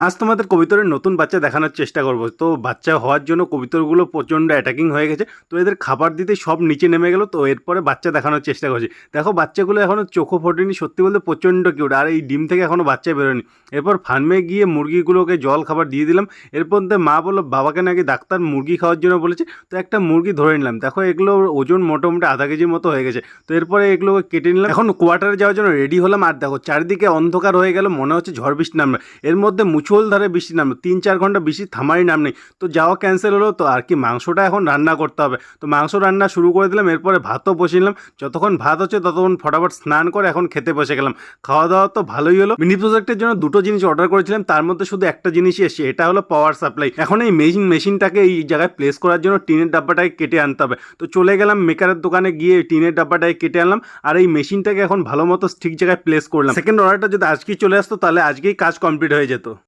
আজ তোমাদের কবিতরের নতুন বাচ্চা দেখানোর চেষ্টা করব। তো বাচ্চা হওয়ার জন্য কবিতরগুলো প্রচণ্ড অ্যাটাকিং হয়ে গেছে। তো এদের খাবার দিতেই সব নিচে নেমে গেল। তো এরপরে বাচ্চা দেখানোর চেষ্টা করছি। দেখো বাচ্চাগুলো এখনও চোখও ফোটেনি, সত্যি বলতে প্রচণ্ড কিউট। আর এই ডিম থেকে এখনও বাচ্চা বেরোয়নি। এরপর ফার্মে গিয়ে মুরগিগুলোকে জল খাবার দিয়ে দিলাম। এরপর মা বললো বাবাকে নাকি ডাক্তার মুরগি খাওয়ার জন্য বলেছে। তো একটা মুরগি ধরে নিলাম। দেখো এগুলোর ওজন মোটামুটি আধা কেজির মতো হয়ে গেছে। তো এরপরে এগুলোকে কেটে নিলাম। এখন কোয়ার্টারে যাওয়ার জন্য রেডি হলাম। আর দেখো চারিদিকে অন্ধকার হয়ে গেল, মনে হচ্ছে ঝড় বৃষ্টি নামবে। এর মধ্যে মুষলধারে বৃষ্টি নামলো, 3-4 ঘন্টা বৃষ্টি থামারই নাম নেই। তো যাওয়া ক্যান্সেল হলো। তো আর কি মাংসটা এখন রান্না করতে হবে। তো মাংস রান্না শুরু করে দিলাম। এরপরে ভাতও বসিয়ে নিলাম। যতক্ষণ ভাত হচ্ছে ততক্ষণ ফটাফট স্নান করে এখন খেতে বসে গেলাম। খাওয়া দাওয়া তো ভালোই হলো। মিনি প্রজেক্টের জন্য দুটো জিনিস অর্ডার করেছিলাম, তার মধ্যে শুধু একটা জিনিসই এসেছে, এটা হলো পাওয়ার সাপ্লাই। এখন এই মেশিনটাকে এই জায়গায় প্লেস করার জন্য টিনের ডাব্বাটাকে কেটে আনতে হবে। তো চলে গেলাম মেকারের দোকানে, গিয়ে টিনের ডাব্বাটাকে কেটে আনলাম। আর এই মেশিনটাকে এখন ভালো মতো ঠিক জায়গায় প্লেস করলাম। সেকেন্ড অর্ডারটা যদি আজকেই চলে আসতো তাহলে আজকেই কাজ কমপ্লিট হয়ে যেত।